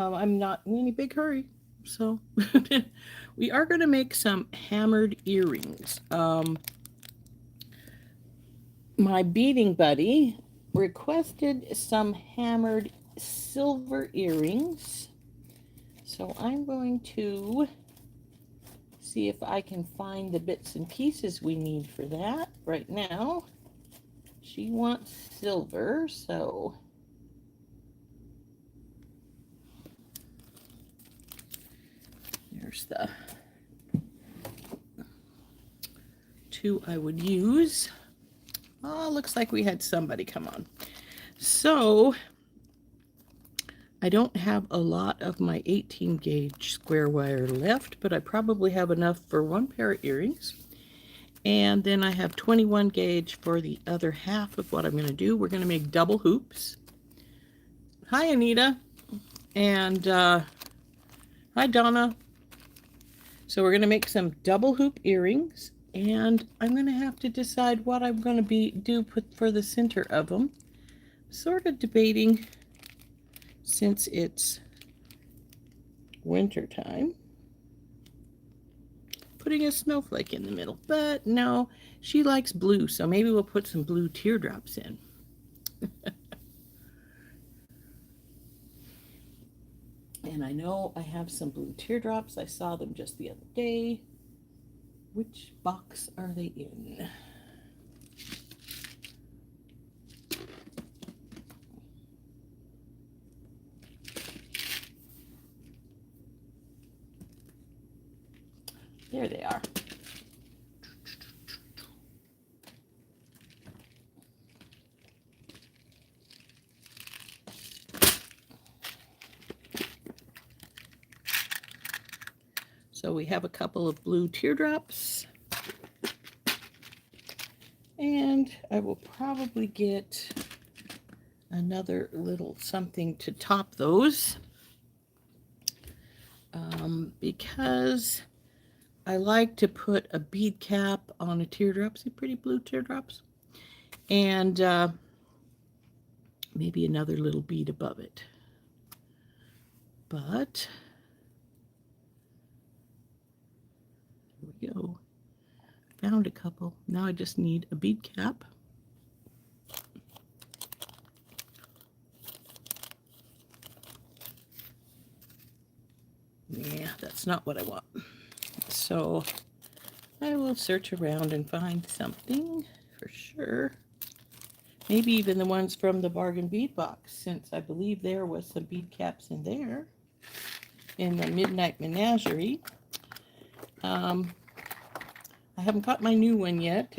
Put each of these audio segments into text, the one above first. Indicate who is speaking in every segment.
Speaker 1: I'm not in any big hurry. So we are going to make some hammered earrings. My beading buddy requested some hammered silver earrings. So I'm going to see if I can find the bits and pieces we need for that. Right now, she wants silver, so there's the two I would use. Oh, looks like we had somebody come on. So I don't have a lot of my 18 gauge square wire left, but I probably have enough for one pair of earrings. And then I have 21 gauge for the other half of what I'm going to do. We're going to make double hoops. Hi, Anita. And hi, Donna. So we're going to make some double hoop earrings. And I'm going to have to decide what I'm going to put for the center of them. Sort of debating, since it's winter time, putting a snowflake in the middle. But no, she likes blue, so maybe we'll put some blue teardrops in. And I know I have some blue teardrops. I saw them just the other day. Which box are they in? There they are. So we have a couple of blue teardrops. And I will probably get another little something to top those. Because I like to put a bead cap on a teardrop. See, pretty blue teardrops. And maybe another little bead above it. But here we go. Found a couple. Now I just need a bead cap. Yeah, that's not what I want. So I will search around and find something for sure. Maybe even the ones from the bargain bead box, since I believe there was some bead caps in there in the Midnight Menagerie. I haven't got my new one yet.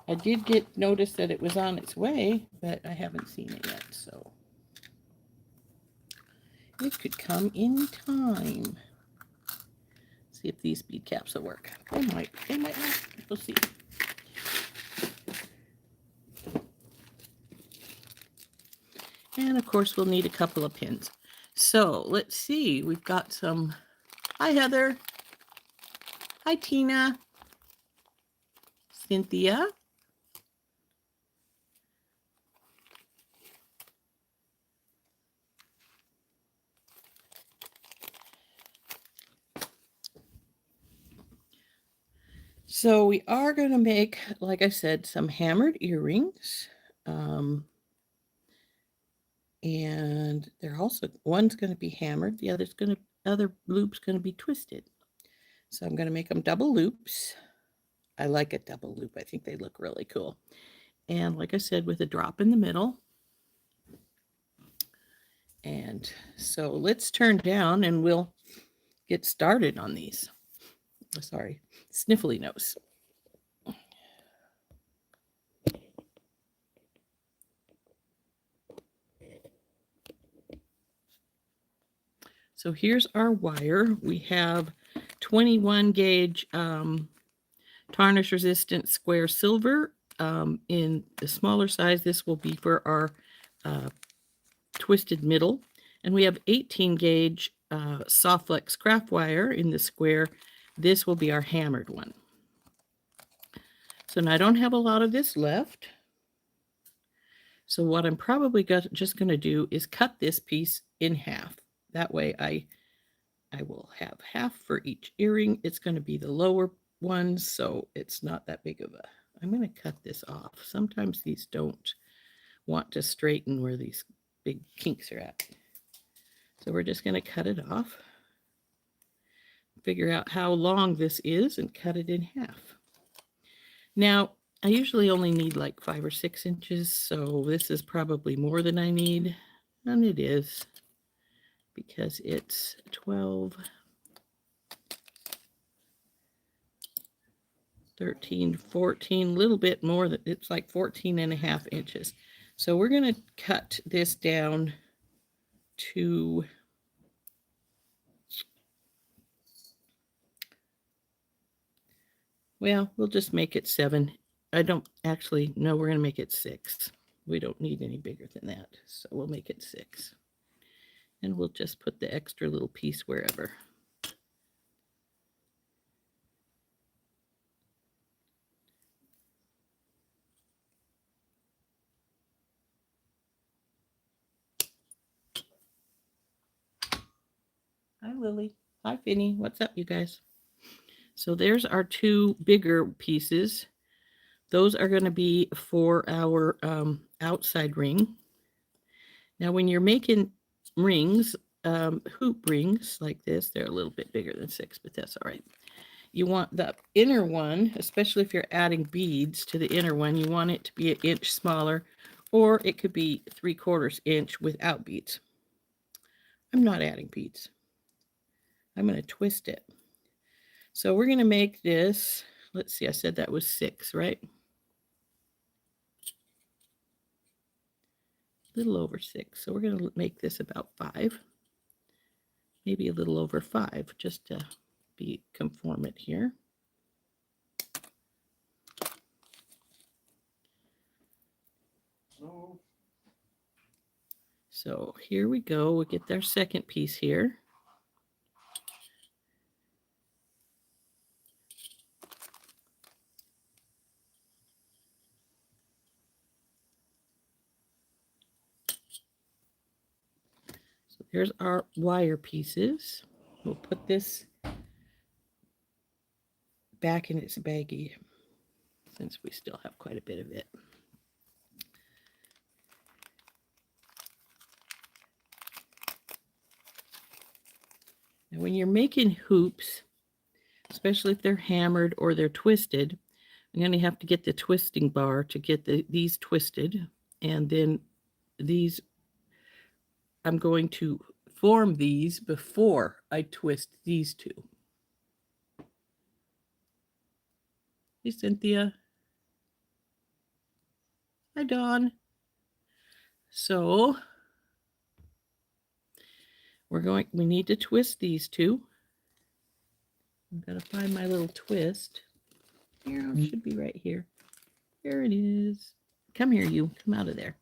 Speaker 1: I did get notice that it was on its way, but I haven't seen it yet, so it could come in time. See if these bead caps will work. They might not. We'll see. And of course, we'll need a couple of pins. So let's see. We've got some. Hi, Heather. Hi, Tina. Cynthia. So we are going to make, like I said, some hammered earrings. And they're also, one's going to be hammered, the other loop's going to be twisted. So I'm going to make them double loops. I like a double loop. I think they look really cool. And like I said, with a drop in the middle. And so let's turn down and we'll get started on these. Sorry, sniffly nose. So here's our wire. We have 21 gauge tarnish resistant square silver. In the smaller size, this will be for our twisted middle. And we have 18 gauge soft flex craft wire in the square. This will be our hammered one. So now I don't have a lot of this left. So what I'm probably just going to do is cut this piece in half. That way I will have half for each earring. It's going to be the lower ones, so it's not that big of a... I'm going to cut this off. Sometimes these don't want to straighten where these big kinks are at. So we're just going to cut it off. Figure out how long this is and cut it in half. Now, I usually only need like 5 or 6 inches, so this is probably more than I need, and it is, because it's 12, 13, 14, a little bit more, it's like 14 and a half inches. So we're going to cut this down to... well, we'll just make it 7. I don't actually, no, we're going to make it 6. We don't need any bigger than that, so we'll make it 6. And we'll just put the extra little piece wherever. Hi, Lily. Hi, Finny. What's up, you guys? So there's our 2 bigger pieces. Those are going to be for our outside ring. Now, when you're making rings, hoop rings like this, they're a little bit bigger than 6, but that's all right. You want the inner one, especially if you're adding beads to the inner one, you want it to be 1 inch smaller, or it could be 3/4 inch without beads. I'm not adding beads. I'm going to twist it. So we're going to make this, let's see, I said that was 6, right? A little over 6. So we're going to make this about 5. Maybe a little over 5, just to be conform it here. So here we go. We'll get our second piece here. So here's our wire pieces. We'll put this back in its baggie since we still have quite a bit of it. Now, when you're making hoops, especially if they're hammered or they're twisted, I'm going to have to get the twisting bar to get these twisted, and then these, I'm going to form these before I twist these 2. Hey, Cynthia. Hi, Dawn. So we need to twist these 2. I've got to find my little twist. Here, it should be right here. Here it is. Come here, you. Come out of there.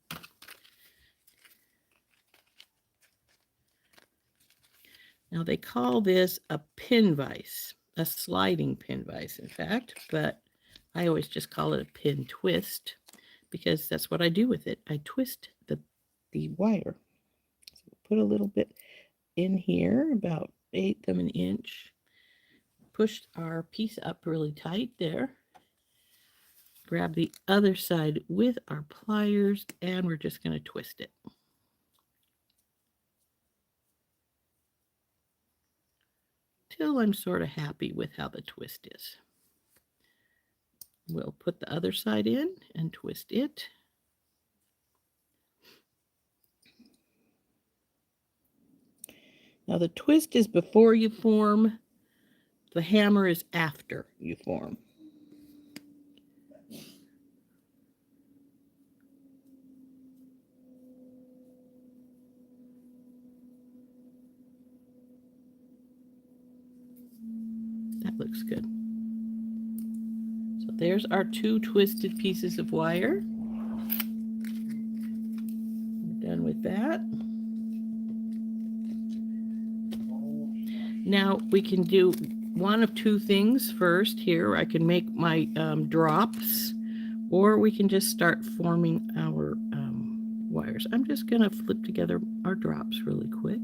Speaker 1: Now, they call this a pin vise, a sliding pin vise, in fact, but I always just call it a pin twist because that's what I do with it. I twist the wire. So put a little bit in here, about 1/8 of an inch. Push our piece up really tight there. Grab the other side with our pliers, and we're just going to twist it. Till I'm sort of happy with how the twist is. We'll put the other side in and twist it. Now the twist is before you form. The hammer is after you form. That looks good. So there's our 2 twisted pieces of wire. We're done with that. Now we can do one of 2 things first here. I can make my drops, or we can just start forming our wires. I'm just going to flip together our drops really quick.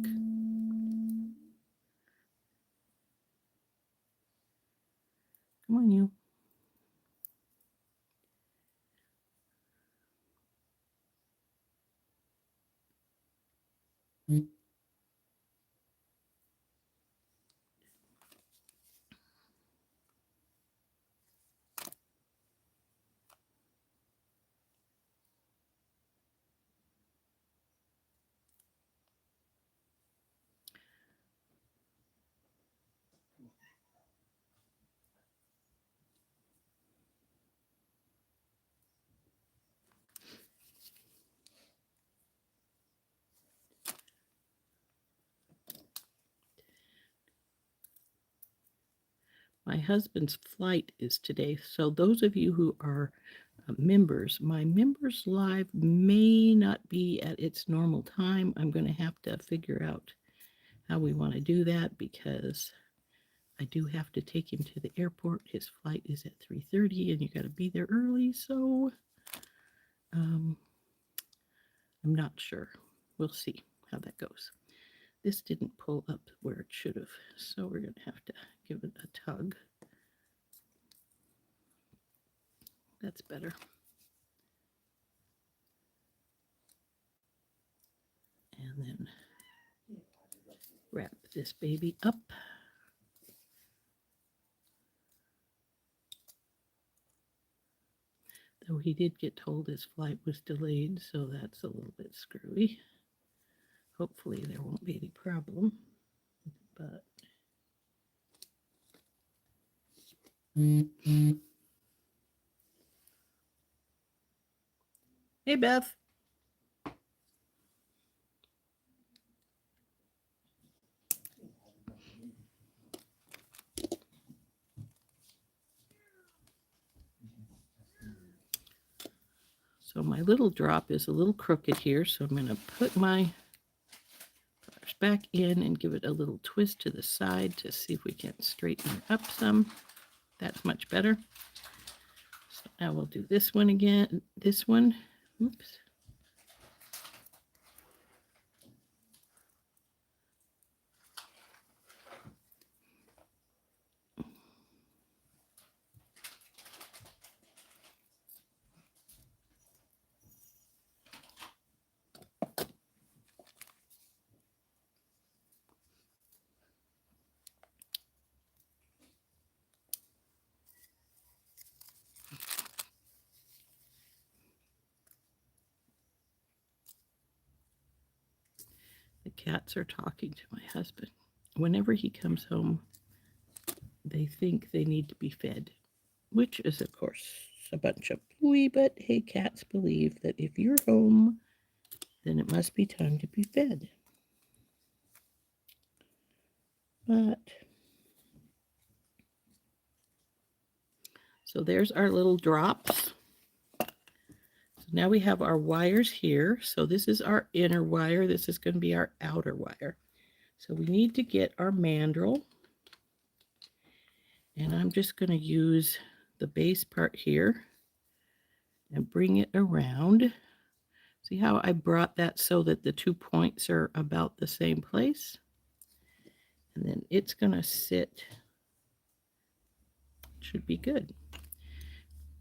Speaker 1: My husband's flight is today. So those of you who are members, my members live may not be at its normal time. I'm going to have to figure out how we want to do that because I do have to take him to the airport. His flight is at 3:30 and you got to be there early. So I'm not sure. We'll see how that goes. This didn't pull up where it should have. So we're going to have to give it a tug. That's better. And then wrap this baby up. Though he did get told his flight was delayed, so that's a little bit screwy. Hopefully there won't be any problem. But Hey, Beth. So my little drop is a little crooked here, so I'm going to put my brush back in and give it a little twist to the side to see if we can straighten it up some. That's much better. So now we'll do this one again. This one. Oops. The cats are talking to my husband. Whenever he comes home, they think they need to be fed, which is, of course, a bunch of pooey, but hey, cats believe that if you're home, then it must be time to be fed. But, so there's our little drops. So now we have our wires here. So this is our inner wire. This is going to be our outer wire. So we need to get our mandrel. And I'm just going to use the base part here and bring it around. See how I brought that so that the 2 points are about the same place? And then it's going to sit. Should be good.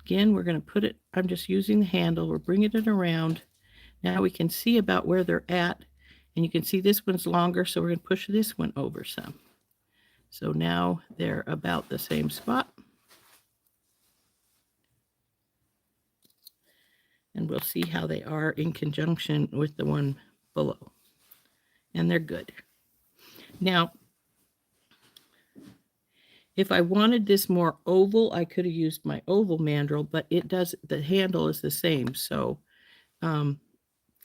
Speaker 1: Again, we're going to put it, I'm just using the handle. We're bringing it around. Now we can see about where they're at. And you can see this one's longer, so we're going to push this one over some. So now they're about the same spot. And we'll see how they are in conjunction with the one below. And they're good. Now, if I wanted this more oval, I could have used my oval mandrel, but it does, the handle is the same, so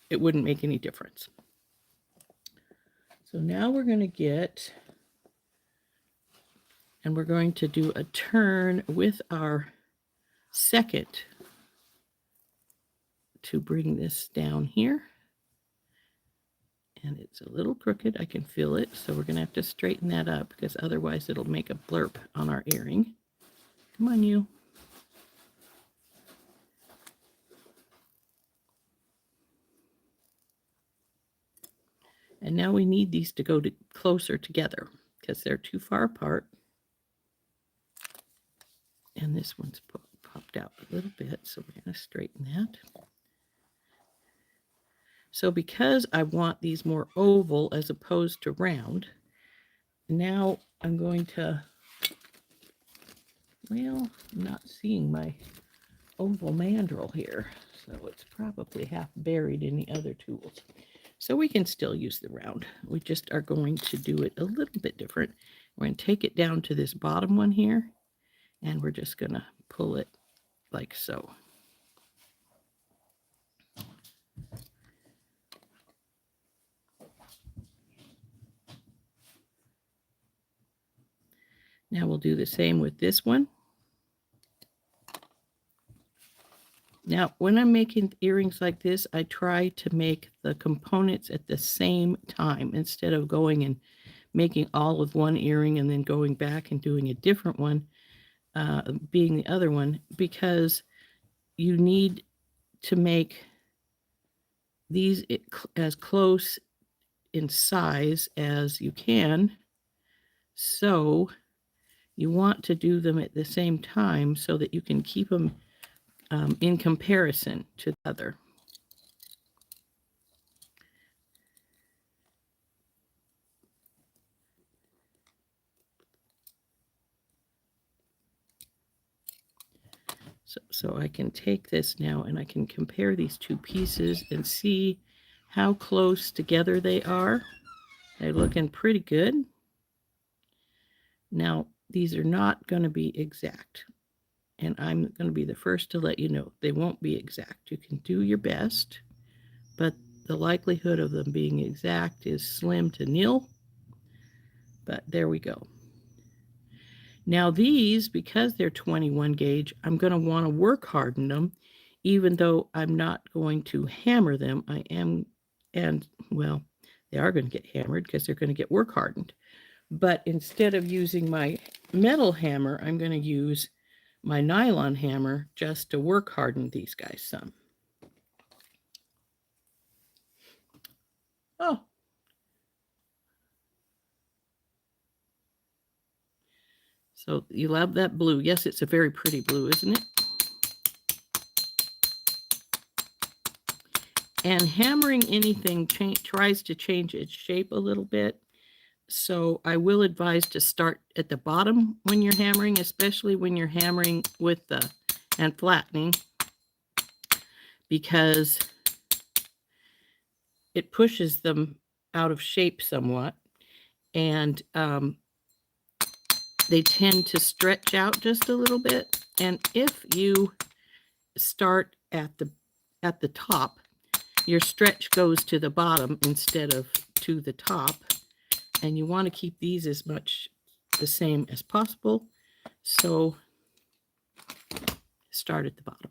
Speaker 1: it wouldn't make any difference. So now we're going to get, and we're going to do a turn with our second to bring this down here. And it's a little crooked. I can feel it. So we're going to have to straighten that up because otherwise it'll make a blurb on our earring. Come on, you. And now we need these to go closer together because they're too far apart. And this one's popped out a little bit. So we're going to straighten that. So because I want these more oval as opposed to round, now I'm going to, well, I'm not seeing my oval mandrel here. So it's probably half buried in the other tools. So we can still use the round. We just are going to do it a little bit different. We're going to take it down to this bottom one here, and we're just going to pull it like so. Now we'll do the same with this one. Now, when I'm making earrings like this, I try to make the components at the same time instead of going and making all of one earring and then going back and doing a different one, being the other one, because you need to make these as close in size as you can. So you want to do them at the same time so that you can keep them in comparison to the other. So I can take this now and I can compare these two pieces and see how close together they are. They're looking pretty good. Now, these are not going to be exact. And I'm going to be the first to let you know they won't be exact. You can do your best, but the likelihood of them being exact is slim to nil. But there we go. Now these, because they're 21 gauge, I'm going to want to work harden them, even though I'm not going to hammer them. I am, and well, they are going to get hammered because they're going to get work hardened. But instead of using my metal hammer, I'm going to use my nylon hammer just to work harden these guys some. Oh. So you love that blue. Yes, it's a very pretty blue, isn't it? And hammering anything tries to change its shape a little bit. So I will advise to start at the bottom when you're hammering, especially when you're hammering with the and flattening, because it pushes them out of shape somewhat, and they tend to stretch out just a little bit. And if you start at the top, your stretch goes to the bottom instead of to the top, and you want to keep these as much the same as possible. So start at the bottom.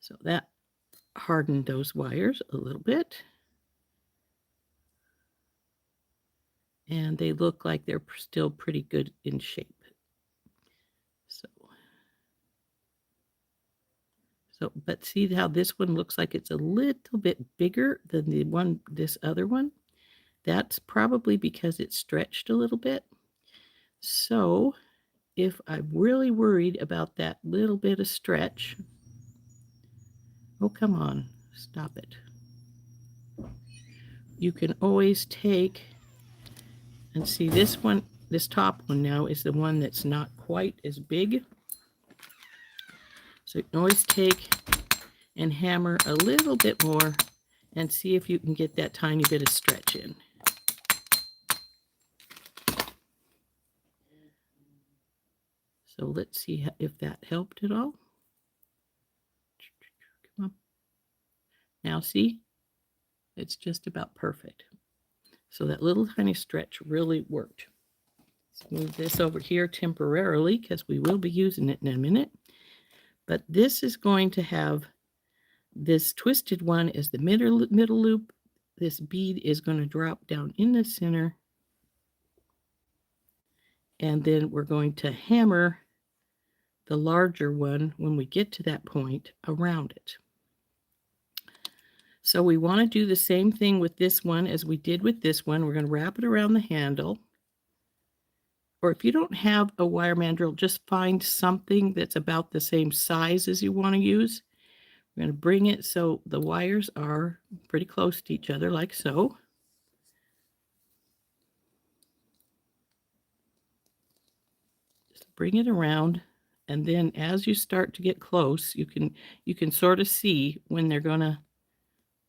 Speaker 1: So that hardened those wires a little bit. And they look like they're still pretty good in shape. So, but see how this one looks like it's a little bit bigger than the one, this other one? That's probably because it's stretched a little bit. So if I'm really worried about that little bit of stretch, oh, come on, stop it. You can always take, and see this one, this top one now is the one that's not quite as big. So you can always take and hammer a little bit more and see if you can get that tiny bit of stretch in. So let's see if that helped at all. Come on. Now see, it's just about perfect. So that little tiny stretch really worked. Let's move this over here temporarily because we will be using it in a minute. But this is going to have, this twisted one is the middle loop. This bead is going to drop down in the center. And then we're going to hammer the larger one when we get to that point around it. So we want to do the same thing with this one as we did with this one. We're going to wrap it around the handle. Or if you don't have a wire mandrel, just find something that's about the same size as you want to use. We're going to bring it so the wires are pretty close to each other, like so. Just bring it around, and then as you start to get close, you can sort of see when they're going to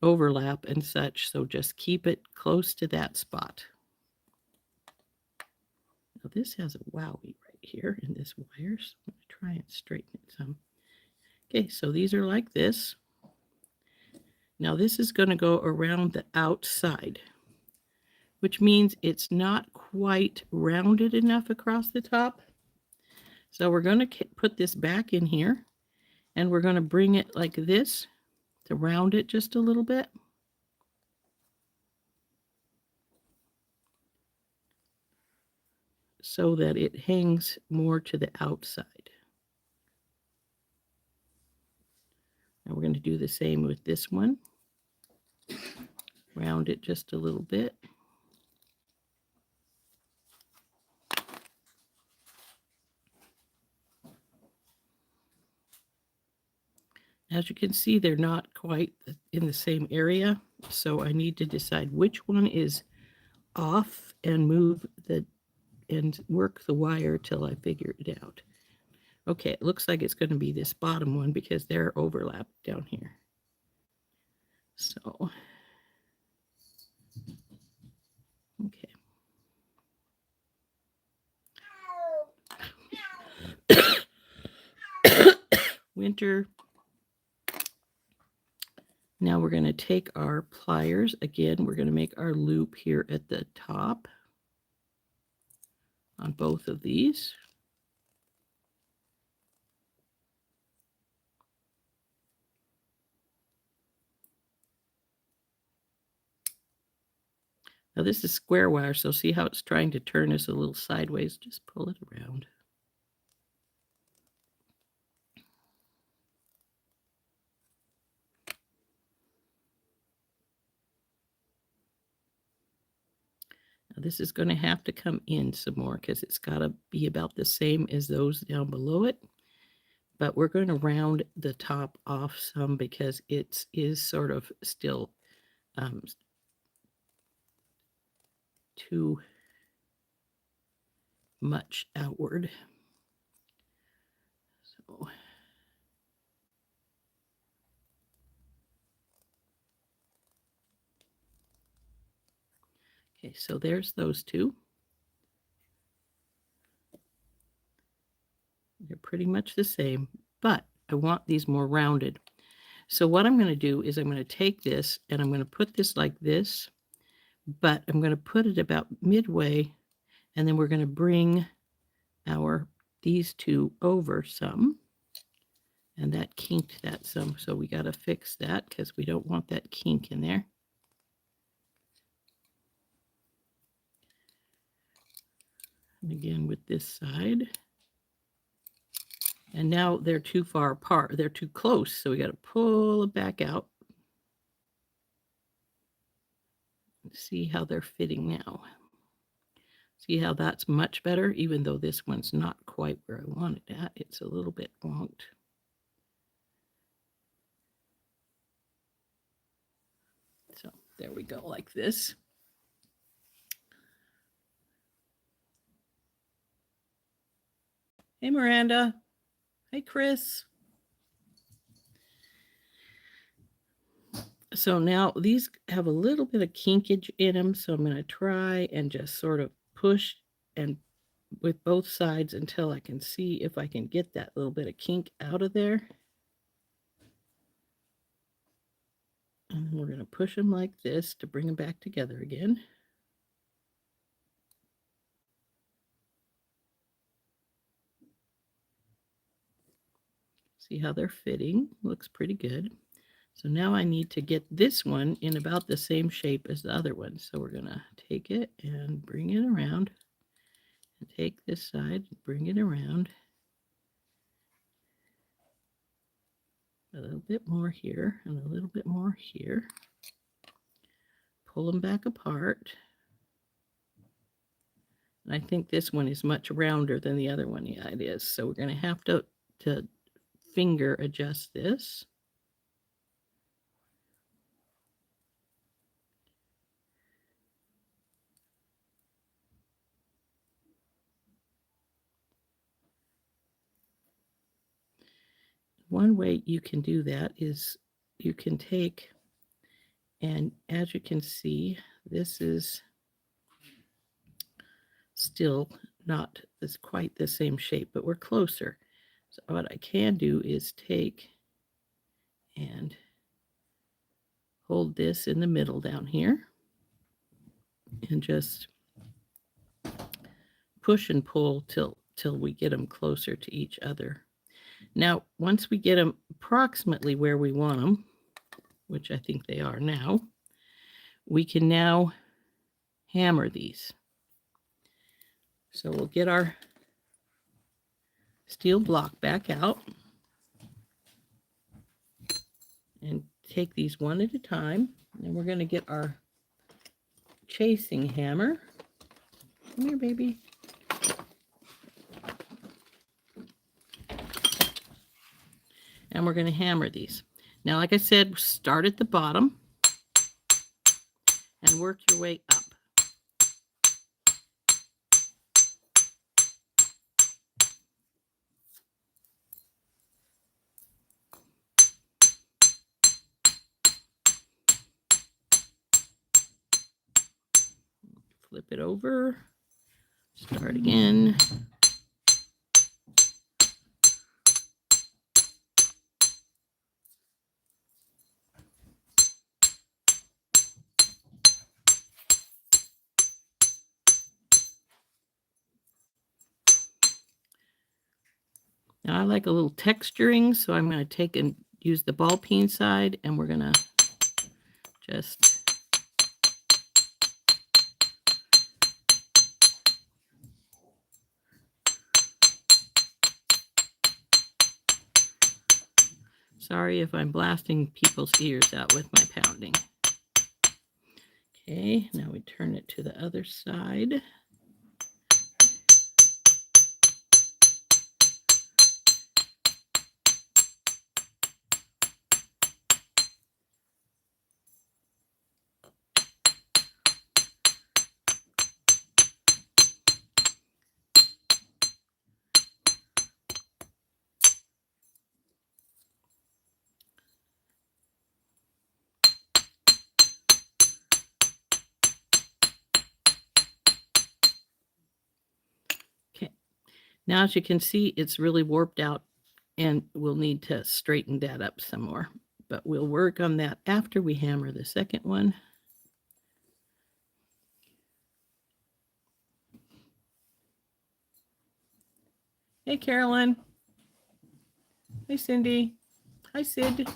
Speaker 1: overlap and such. So just keep it close to that spot. Now this has a wowie right here in this wire, so I'm going to try and straighten it some. Okay, so these are like this. Now this is going to go around the outside. which means it's not quite rounded enough across the top. So we're going to put this back in here, and we're going to bring it like this to round it just a little bit. So that it hangs more to the outside. And we're going to do the same with this one. Round it just a little bit. As you can see, they're not quite in the same area, so I need to decide which one is off and move and work the wire till I figure it out. Okay, it looks like it's going to be this bottom one because they're overlapped down here. So, okay. Winter. Now we're going to take our pliers. Again, we're going to make our loop here at the top on both of these. Now this is square wire, so see how it's trying to turn us a little sideways? Just pull it around. Now this is going to have to come in some more because it's got to be about the same as those down below it. But we're going to round the top off some because it is sort of still too much outward. So okay, so there's those two. They're pretty much the same, but I want these more rounded. So what I'm going to do is I'm going to take this and I'm going to put this like this, but I'm going to put it about midway, and then we're going to bring these two over some, and that kinked that some, so we got to fix that because we don't want that kink in there. And again with this side. And now they're too far apart. They're too close, so we got to pull it back out. See how they're fitting now. See how that's much better, even though this one's not quite where I want it at. It's a little bit wonked. So there we go, like this. Hey, Miranda. Hey, Chris. So now these have a little bit of kinkage in them, so I'm going to try and just sort of push and with both sides until I can see if I can get that little bit of kink out of there. And then we're going to push them like this to bring them back together again. See how they're fitting? Looks pretty good. So now I need to get this one in about the same shape as the other one. So we're going to take it and bring it around. And take this side and bring it around. A little bit more here and a little bit more here. Pull them back apart. And I think this one is much rounder than the other one. Yeah, it is. So we're going to have to finger adjust this. One way you can do that is you can take, and as you can see, this is still not quite the same shape, but we're closer. So what I can do is take and hold this in the middle down here. and just push and pull till we get them closer to each other. Now, once we get them approximately where we want them, which I think they are now, we can now hammer these. So we'll get our steel block back out and take these one at a time. And we're going to get our chasing hammer. Come here, baby. And we're going to hammer these. Now, like I said, start at the bottom and work your way up. Flip it over, start again. Now I like a little texturing, so I'm going to take and use the ball peen side, and we're going to just sorry if I'm blasting people's ears out with my pounding. Okay, now we turn it to the other side. Now, as you can see, it's really warped out, and we'll need to straighten that up some more. But we'll work on that after we hammer the second one. Hey, Carolyn. Hey, Cindy. Hi, Sid.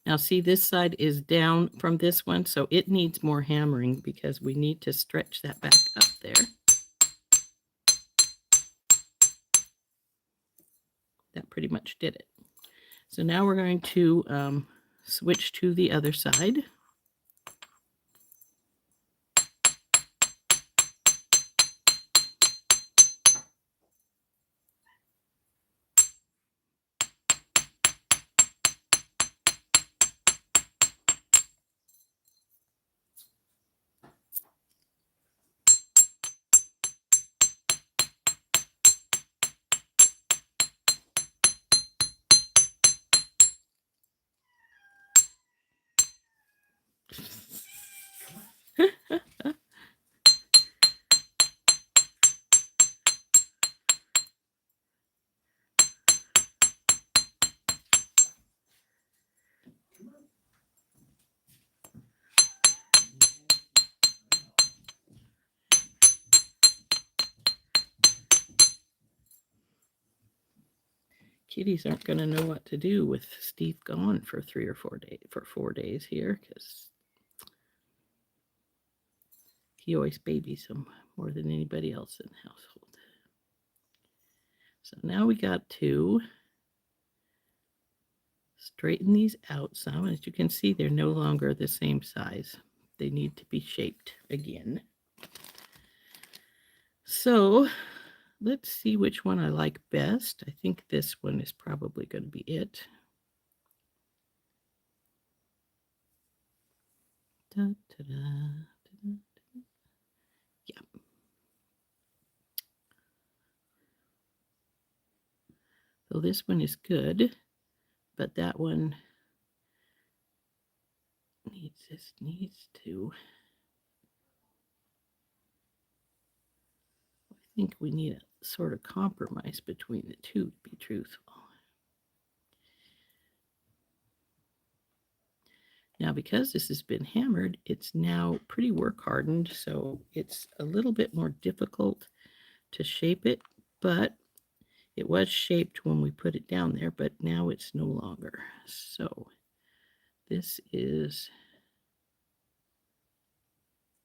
Speaker 1: Now see, this side is down from this one, so it needs more hammering because we need to stretch that back up there. That pretty much did it. So now we're going to switch to the other side. Kitties aren't going to know what to do with Steve gone for 4 days here, because he always babies him more than anybody else in the household. So now we got to straighten these out some. As you can see, they're no longer the same size. They need to be shaped again. So let's see which one I like best. I think this one is probably going to be it. Da, da, da, da, da. Yeah. So this one is good, but that one needs to. I think we need a sort of compromise between the two, to be truthful. Now, because this has been hammered, it's now pretty work hardened, so it's a little bit more difficult to shape it, but it was shaped when we put it down there, but now it's no longer. So this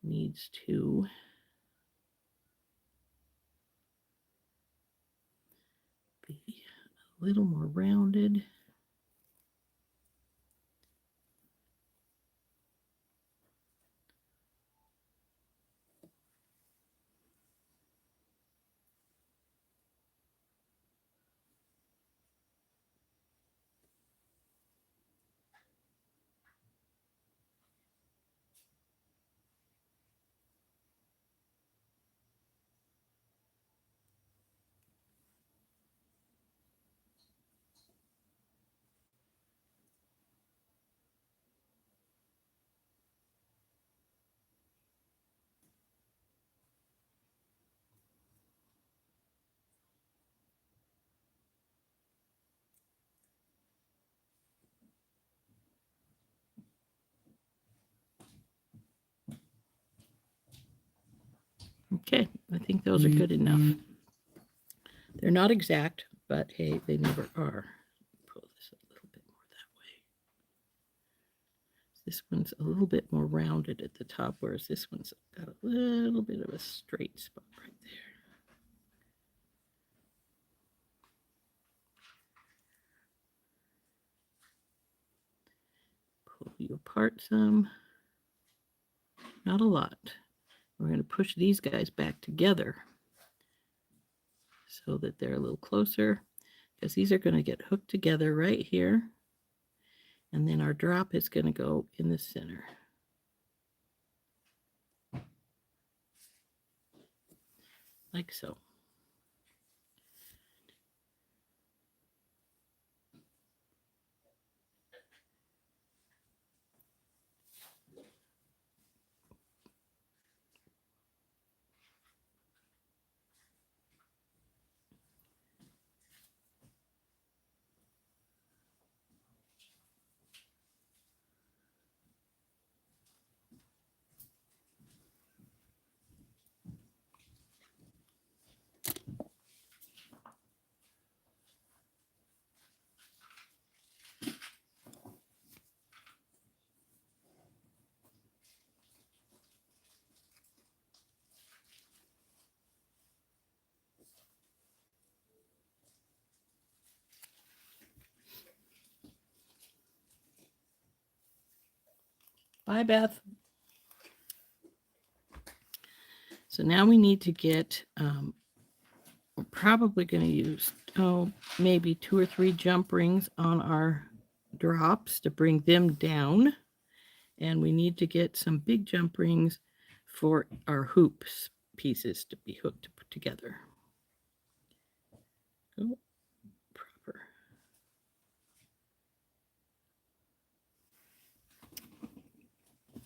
Speaker 1: needs to be a little more rounded. Okay, I think those are good enough. They're not exact, but hey, they never are. Pull this a little bit more that way. This one's a little bit more rounded at the top, whereas this one's got a little bit of a straight spot right there. Pull you apart some. Not a lot. We're going to push these guys back together so that they're a little closer, because these are going to get hooked together right here. And then our drop is going to go in the center. Like so. Bye, Beth. So now we need to get, we're probably going to use, maybe 2 or 3 jump rings on our drops to bring them down. And we need to get some big jump rings for our hoops pieces to be hooked together. Oh, proper.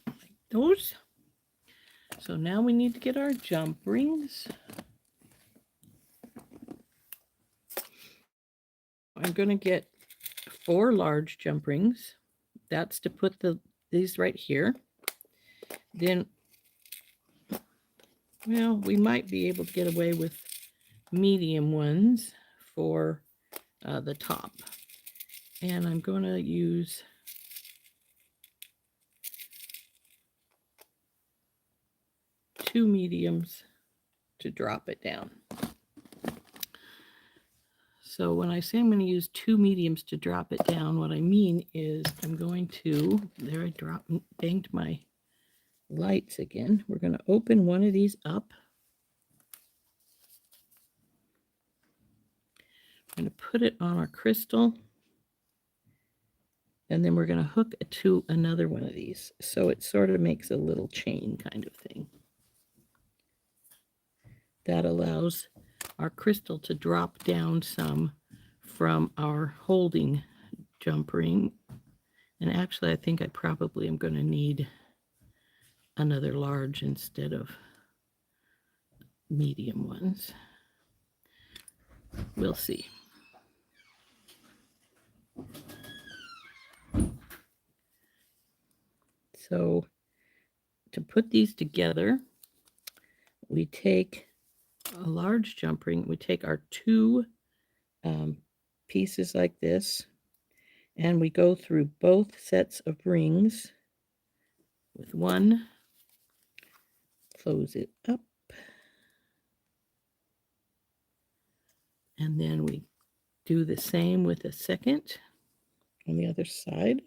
Speaker 1: Like those. So now we need to get our jump rings. I'm going to get 4 large jump rings. That's to put these right here. Then, well, we might be able to get away with medium ones for the top. And I'm going to use two mediums to drop it down. So when I say I'm going to use 2 mediums to drop it down, what I mean is I'm going to, there I banged my lights again. We're going to open one of these up. going to put it on our crystal. And then we're going to hook it to another one of these. So it sort of makes a little chain kind of thing. That allows our crystal to drop down some from our holding jump ring. And actually, I think I probably am going to need another large instead of medium ones. We'll see. So to put these together, we take a large jump ring. We take our two pieces like this, and we go through both sets of rings with one, close it up, and then we do the same with a second on the other side.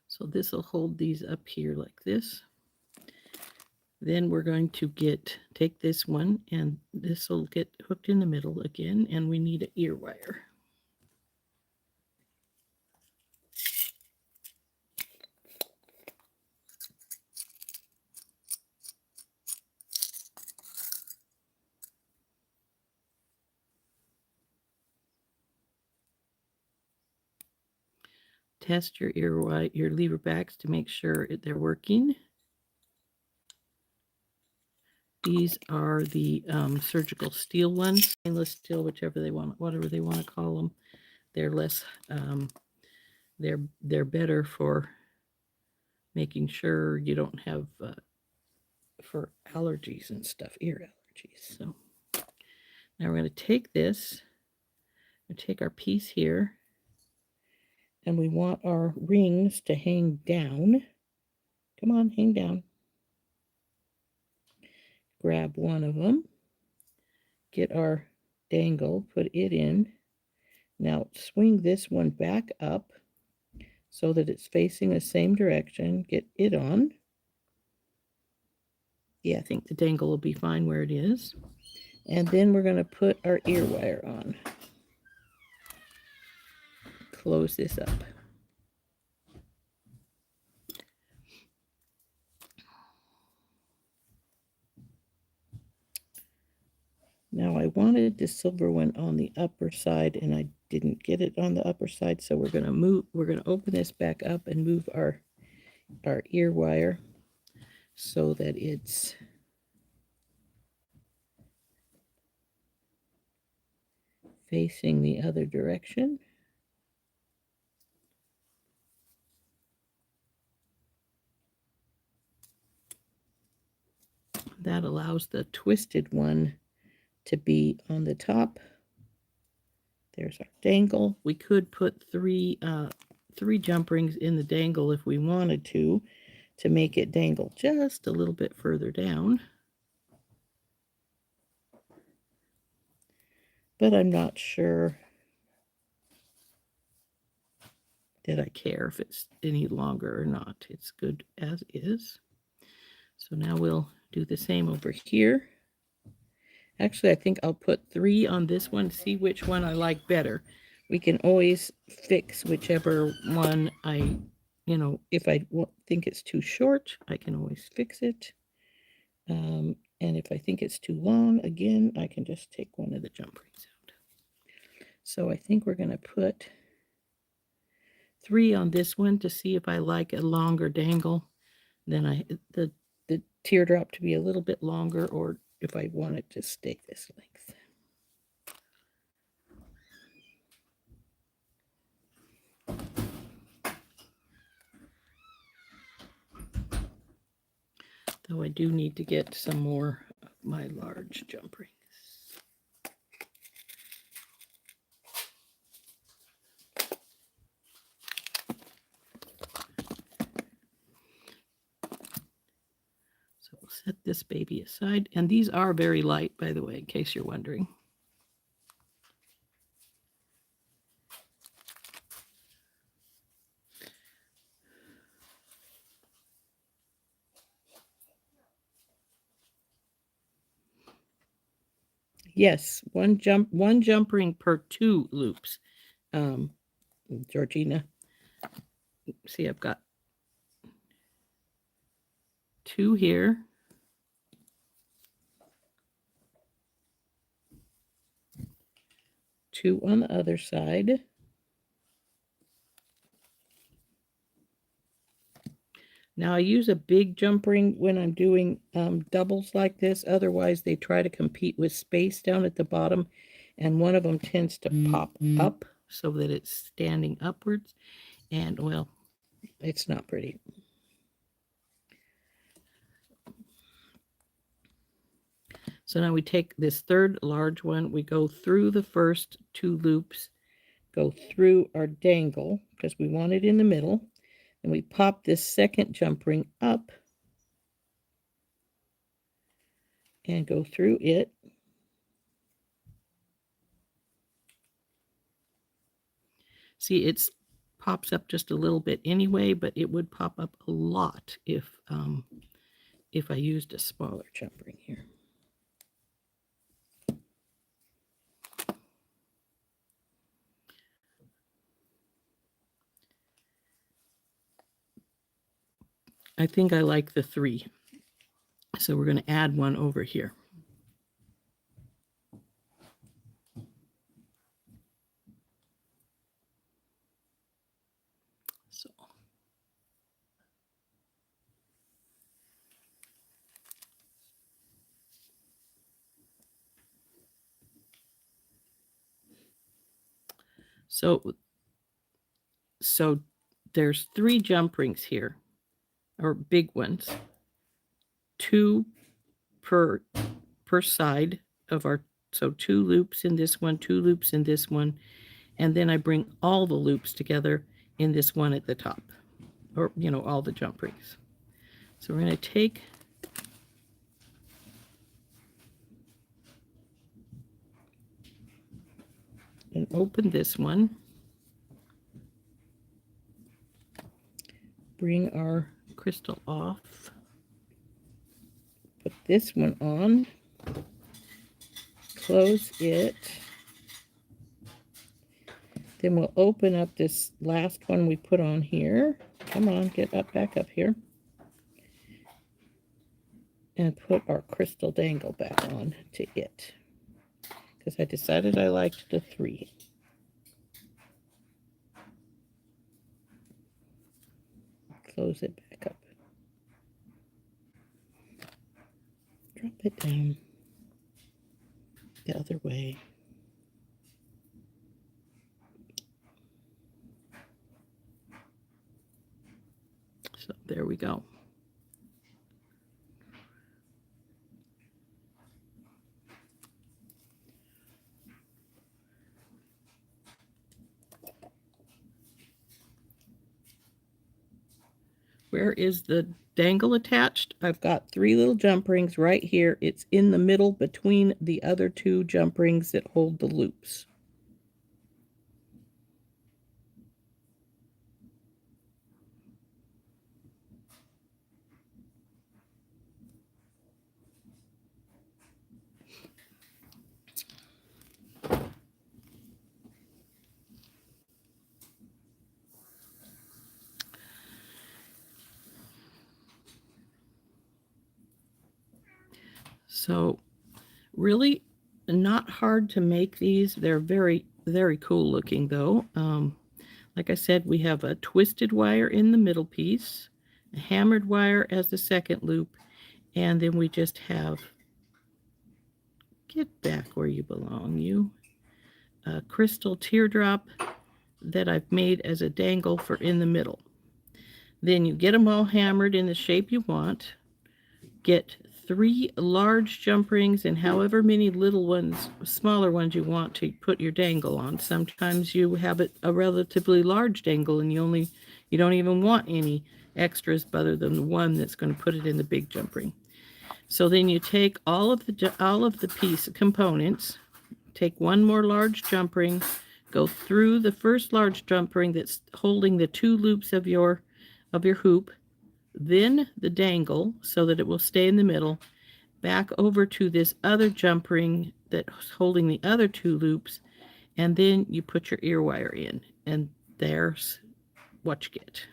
Speaker 1: So this will hold these up here like this. Then we're going to take this one, and this will get hooked in the middle again, and we need an ear wire. Test your lever backs to make sure they're working. These are the surgical steel ones, stainless steel, whatever they want to call them. They're less, they're better for making sure you don't have for allergies and stuff, ear allergies. So now we're going to take this and take our piece here, and we want our rings to hang down. Come on, hang down. Grab one of them, get our dangle, put it in. Now swing this one back up so that it's facing the same direction. Get it on. Yeah, I think the dangle will be fine where it is. And then we're going to put our ear wire on. Close this up. Now I wanted the silver one on the upper side, and I didn't get it on the upper side, so we're going to open this back up and move our ear wire so that it's facing the other direction. That allows the twisted one to be on the top. There's our dangle. We could put three jump rings in the dangle if we wanted to make it dangle just a little bit further down. But I'm not sure that I care if it's any longer or not. It's good as is. So now we'll do the same over here. Actually, I think I'll put 3 on this one, see which one I like better. We can always fix whichever one if I think it's too short, I can always fix it. And if I think it's too long, again, I can just take one of the jump rings out. So I think we're going to put 3 on this one to see if I like a longer dangle than the teardrop to be a little bit longer, or if I want it to stay this length. Though I do need to get some more of my large jump rings. set this baby aside. And these are very light, by the way, in case you're wondering. Yes, one jump ring per 2 loops. Georgina, see, I've got 2 here. Two on the other side. Now I use a big jump ring when I'm doing doubles like this. Otherwise, they try to compete with space down at the bottom, and one of them tends to pop up so that it's standing upwards, and well, it's not pretty. So now we take this third large one, we go through the first 2 loops, go through our dangle because we want it in the middle, and we pop this second jump ring up and go through it. See, it pops up just a little bit anyway, but it would pop up a lot if I used a smaller jump ring here. I think I like the 3. So we're going to add one over here. So there's 3 jump rings here, or big ones, 2 per side of our, so 2 loops in this one, 2 loops in this one, and then I bring all the loops together in this one at the top, or all the jump rings. So we're going to take and open this one, bring our crystal off, put this one on, close it, then we'll open up this last one we put on here. Come on, get up, back up here, and put our crystal dangle back on to it, because I decided I liked the 3. Close it back up. Drop it down the other way. So there we go. Where is the dangle attached? I've got 3 little jump rings right here. It's in the middle between the other 2 jump rings that hold the loops. So really not hard to make these. They're very, very cool looking though. Like I said, we have a twisted wire in the middle piece, a hammered wire as the second loop, and then we just have, get back where you belong, you, a crystal teardrop that I've made as a dangle for in the middle. Then you get them all hammered in the shape you want, get 3 large jump rings and however many little ones, smaller ones you want to put your dangle on. Sometimes you have a relatively large dangle and you don't even want any extras other than the one that's going to put it in the big jump ring. So then you take all of the piece components, take one more large jump ring, go through the first large jump ring that's holding the 2 loops of your hoop, then the dangle so that it will stay in the middle, back over to this other jump ring that's holding the other 2 loops, and then you put your ear wire in, and there's what you get.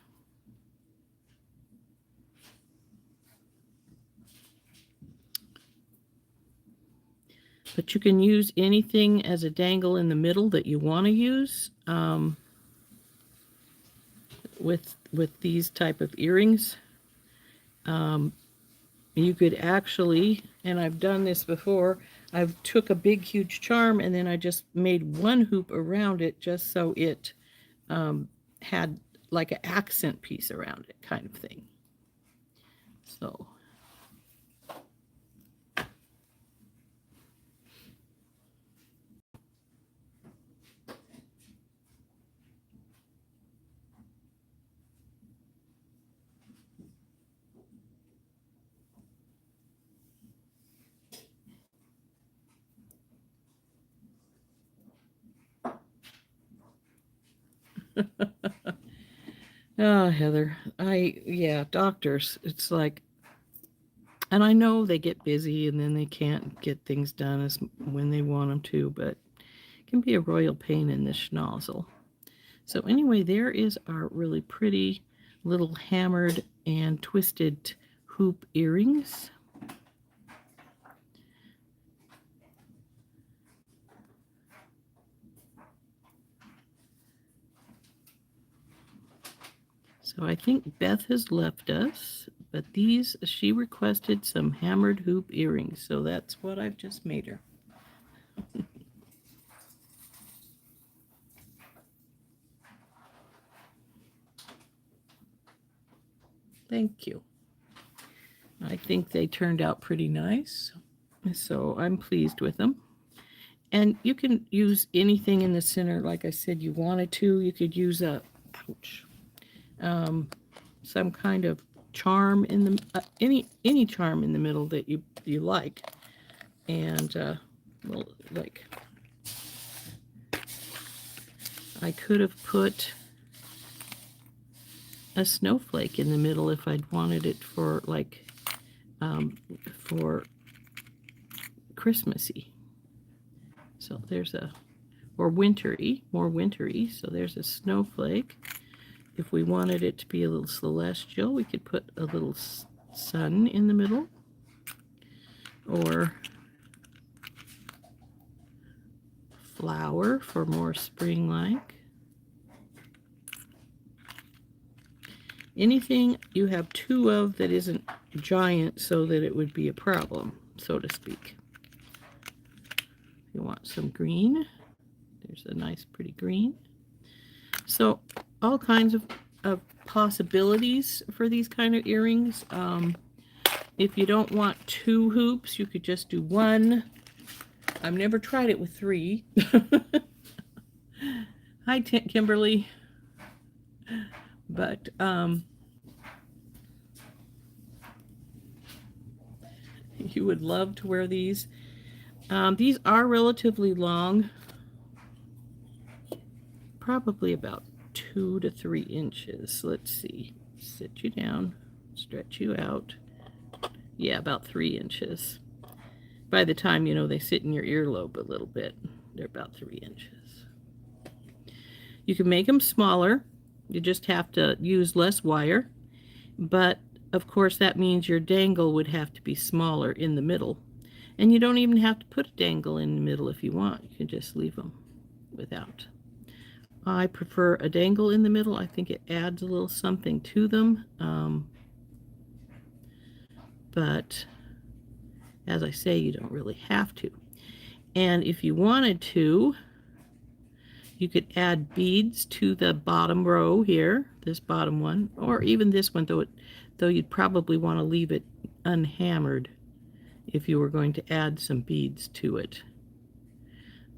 Speaker 1: But you can use anything as a dangle in the middle that you want to use with these type of earrings. You could actually, and I've done this before, I've took a big huge charm and then I just made one hoop around it just so it had like an accent piece around it kind of thing. So oh, Heather, yeah, doctors, it's like, and I know they get busy and then they can't get things done as when they want them to, but it can be a royal pain in the schnozzle. So anyway, there is our really pretty little hammered and twisted hoop earrings. So I think Beth has left us, but she requested some hammered hoop earrings, so that's what I've just made her. Thank you. I think they turned out pretty nice, so I'm pleased with them. And you can use anything in the center, like I said, you wanted to. You could use some kind of charm in the any charm in the middle that you like, and well, like I could have put a snowflake in the middle if I'd wanted it for like for Christmassy. So there's or wintry, more wintry. So there's a snowflake. If we wanted it to be a little celestial, we could put a little sun in the middle, or flower for more spring-like. Anything you have 2 of that isn't giant so that it would be a problem, so to speak. You want some green. There's a nice pretty green. So all kinds of possibilities for these kind of earrings. If you don't want 2 hoops, you could just do 1. I've never tried it with 3. Hi, Kimberly. But you would love to wear these. These are relatively long, probably about 2 to 3 inches. Let's see. Sit you down, stretch you out. Yeah, about 3 inches. By the time, they sit in your earlobe a little bit, they're about 3 inches. You can make them smaller. You just have to use less wire. But, of course, that means your dangle would have to be smaller in the middle. And you don't even have to put a dangle in the middle if you want. You can just leave them without. I prefer a dangle in the middle. I think it adds a little something to them. But as I say, you don't really have to. And if you wanted to, you could add beads to the bottom row here, this bottom one, or even this one, though you'd probably want to leave it unhammered if you were going to add some beads to it.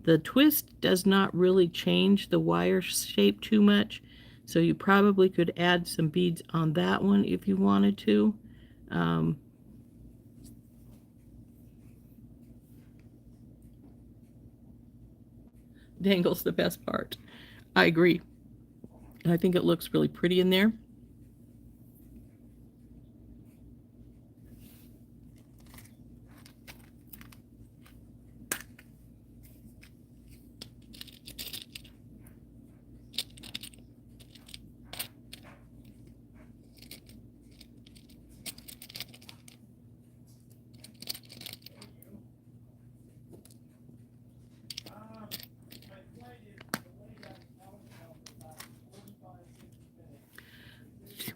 Speaker 1: The twist does not really change the wire shape too much, so you probably could add some beads on that one if you wanted to. dangle's the best part. I agree. And I think it looks really pretty in there.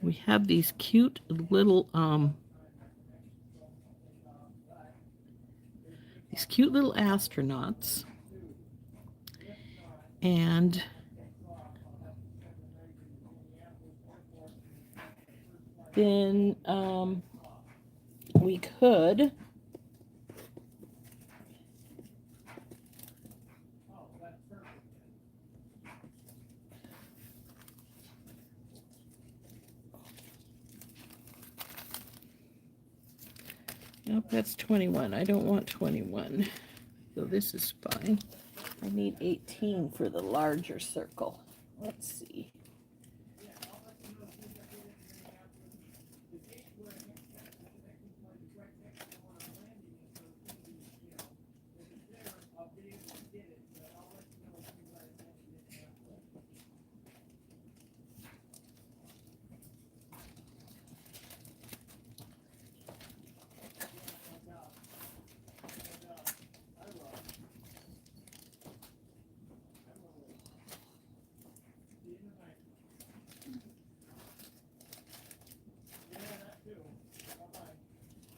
Speaker 1: We have these cute little astronauts, and then we could nope, that's 21. I don't want 21. So this is fine. I need 18 for the larger circle. Let's see.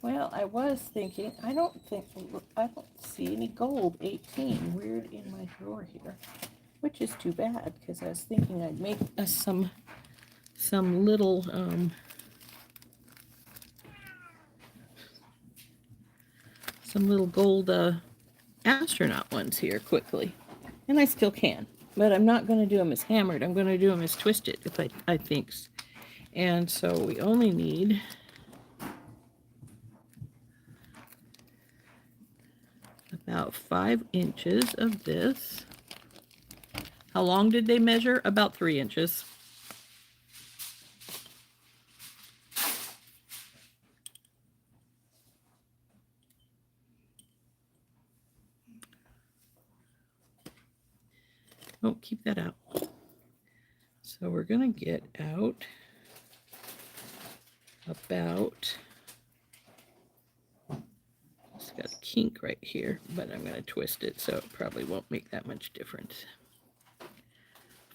Speaker 1: Well, I was thinking, I don't see any gold 18 weird in my drawer here, which is too bad because I was thinking I'd make us some little gold astronaut ones here quickly, and I still can, but I'm not going to do them as hammered. I'm going to do them as twisted, if I think. And so we only need about 5 inches of this. How long did they measure? About 3 inches. Oh, keep that out. So we're going to get out about, it's got a kink right here, but I'm going to twist it so it probably won't make that much difference.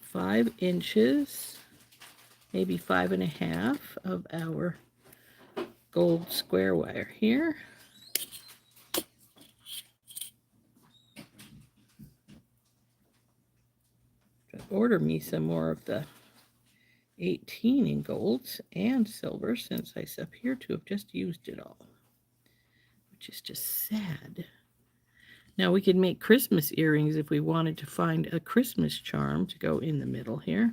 Speaker 1: 5 inches, maybe 5.5 of our gold square wire here. Order me some more of the 18 in golds and silver, since I appear to have just used it all, which is just sad. Now we could make Christmas earrings if we wanted to find a Christmas charm to go in the middle here.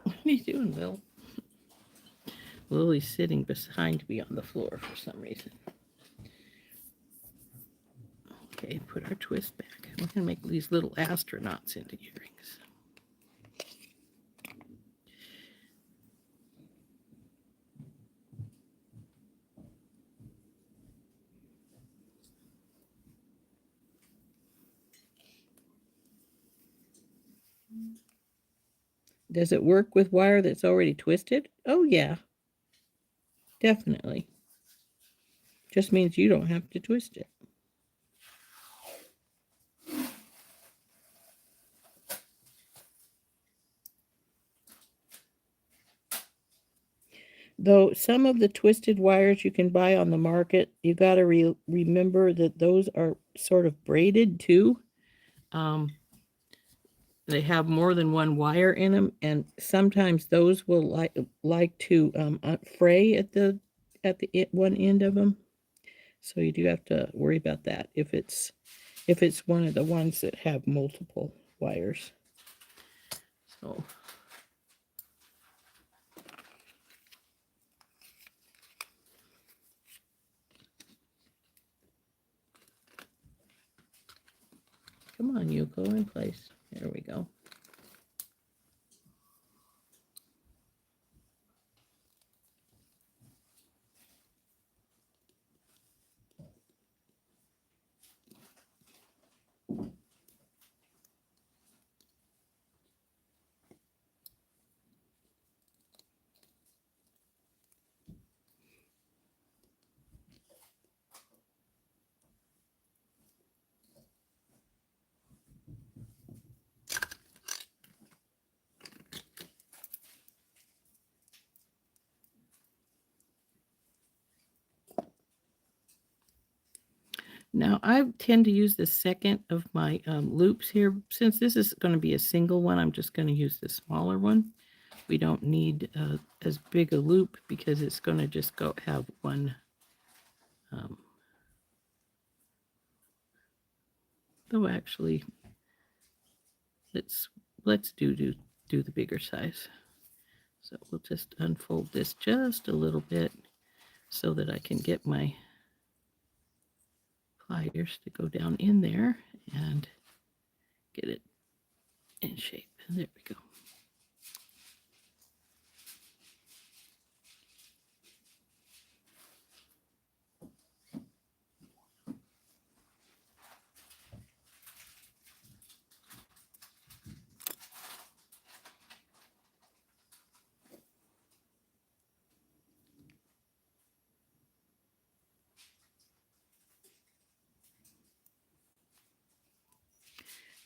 Speaker 1: What are you doing, Lil? Lily's sitting behind me on the floor for some reason. Okay, put our twist back. We're going to make these little astronauts into earrings. Does it work with wire that's already twisted? Oh, yeah. Definitely. Just means you don't have to twist it. Though some of the twisted wires you can buy on the market, you got to remember that those are sort of braided too. they have more than one wire in them, and sometimes those will like to fray at the one end of them. So you do have to worry about that if it's one of the ones that have multiple wires. So come on, you go in place. There we go. Now, I tend to use the second of my loops here. Since this is going to be a single one, I'm just going to use the smaller one. We don't need as big a loop because it's going to just have one. Though actually, let's do the bigger size. So we'll just unfold this just a little bit so that I can get my pliers to go down in there and get it in shape. And there we go.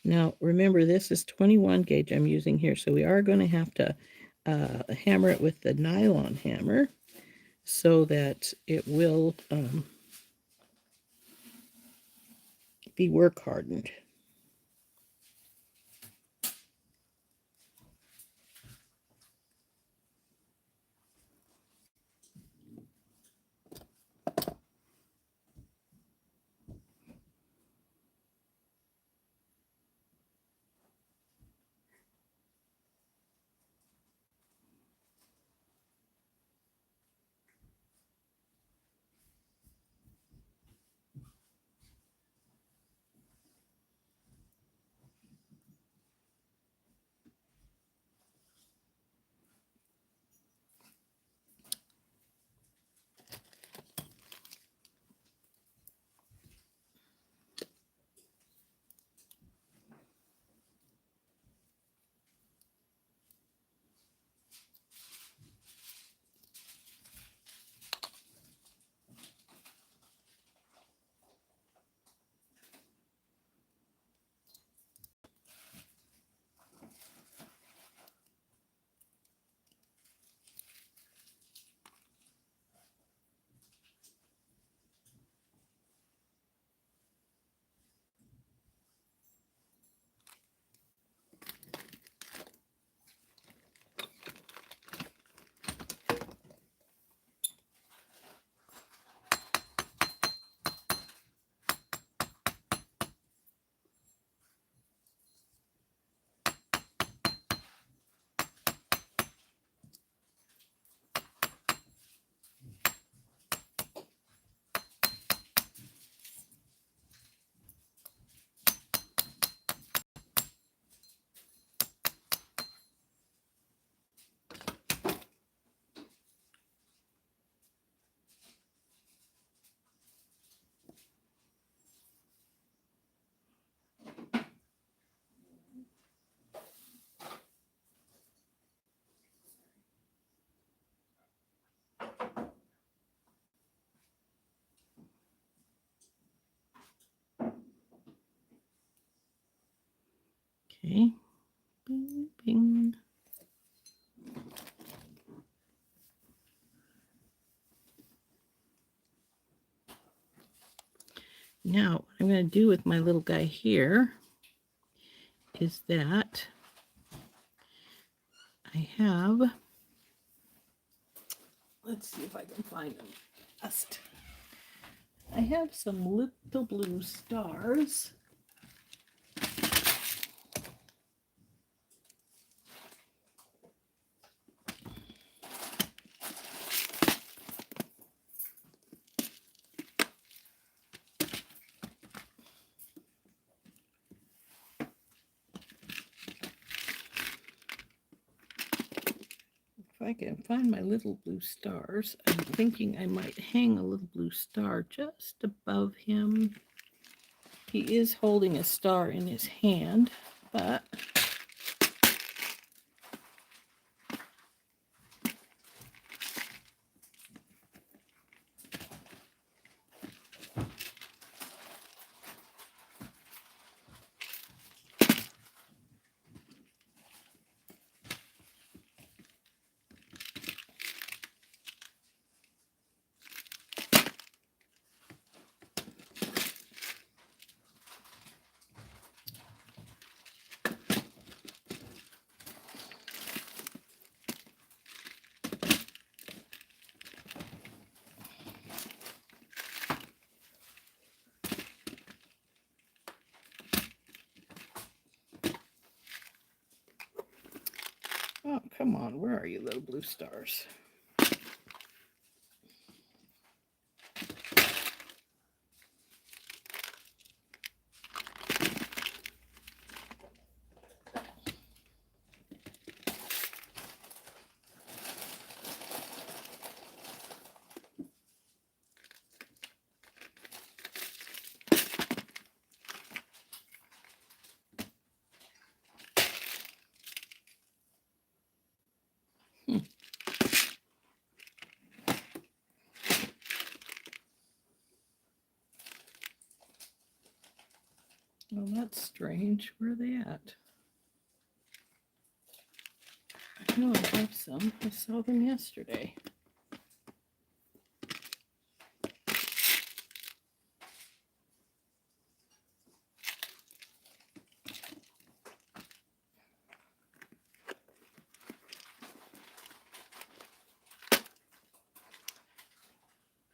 Speaker 1: Now, remember, this is 21 gauge I'm using here, so we are going to have to hammer it with the nylon hammer so that it will be work hardened. Okay. Bing, bing. Now, what I'm going to do with my little guy here is that I have, let's see if I can find them fast. I have some little blue stars. If I can find my little blue stars, I'm thinking I might hang a little blue star just above him. He is holding a star in his hand, but oh, come on, where are you, little blue stars? Well, that's strange. Where are they at? I know I have some. I saw them yesterday.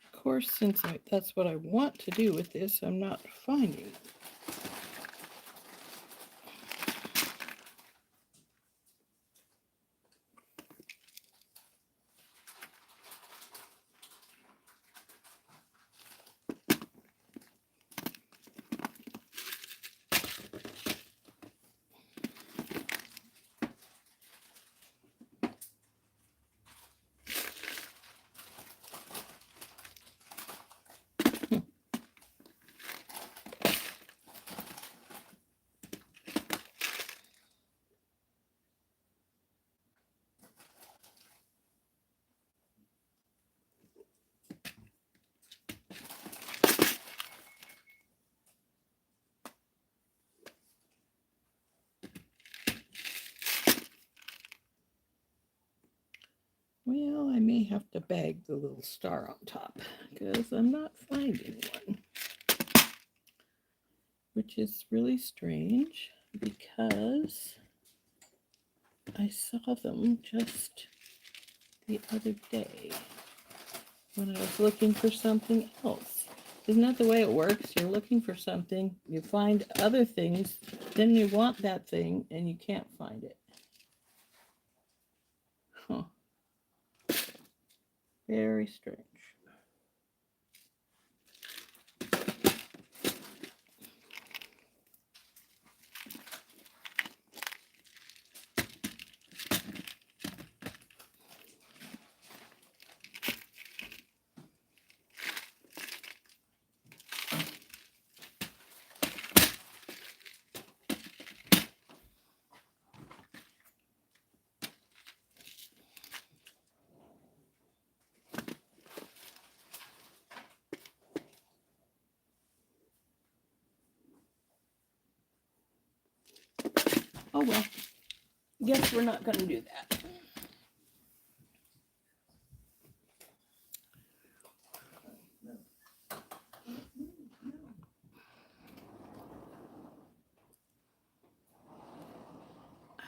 Speaker 1: Of course, since that's what I want to do with this, I'm not finding them. Well, I may have to bag the little star on top because I'm not finding one, which is really strange because I saw them just the other day when I was looking for something else. Isn't that the way it works? You're looking for something, you find other things, then you want that thing and you can't find it. Huh. Very strange. Oh well, guess we're not going to do that.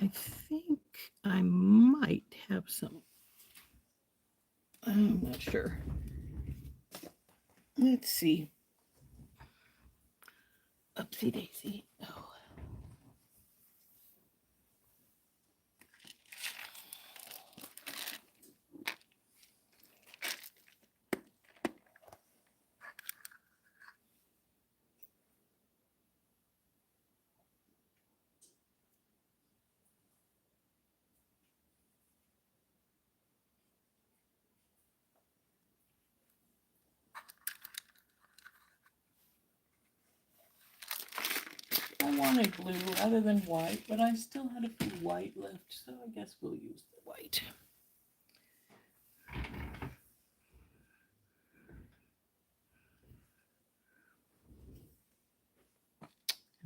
Speaker 1: I think I might have some. I'm not sure. Let's see. Upsy daisy. Oh. I wanted blue rather than white, but I still had a few white left, so I guess we'll use the white.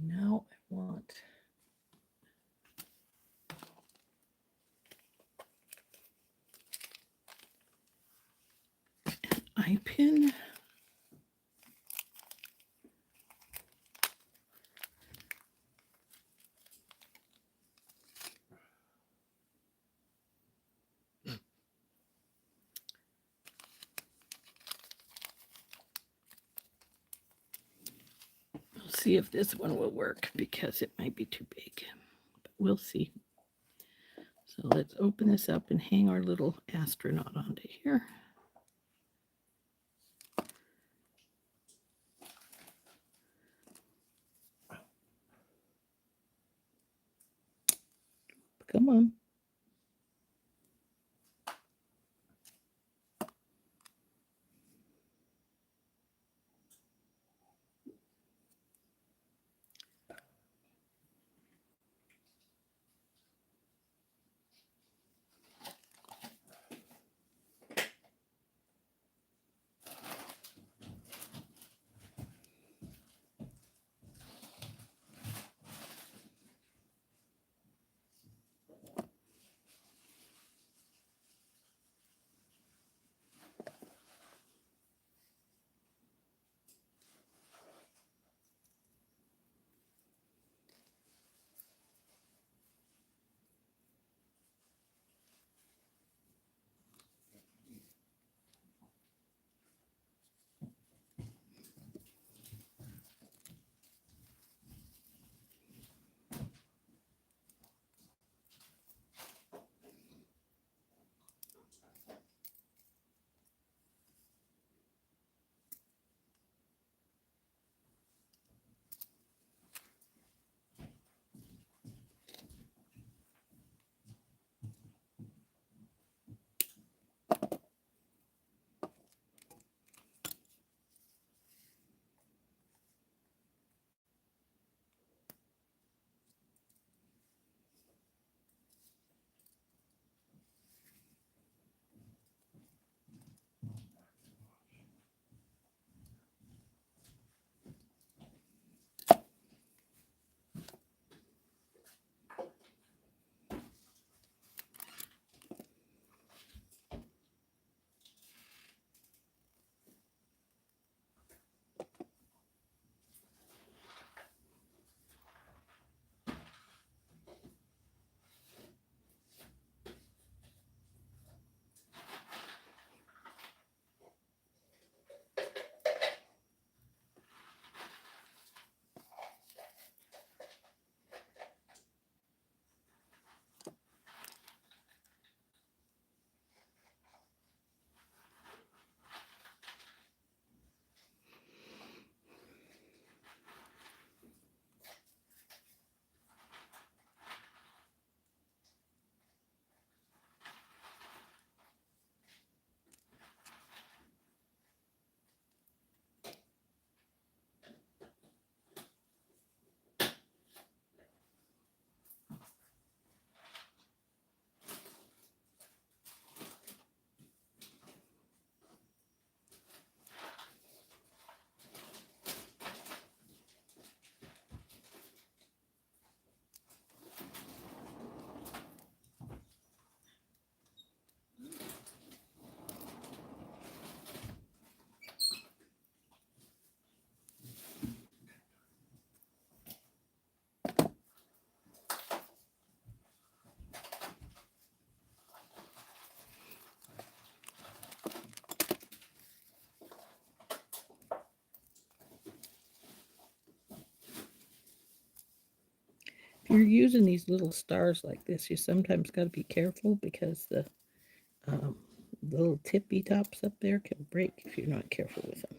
Speaker 1: Now I want an eye pin. We'll see if this one will work because it might be too big, but we'll see. So let's open this up and hang our little astronaut onto here. Come on. you're using these little stars like this, you sometimes got to be careful because the little tippy tops up there can break if you're not careful with them.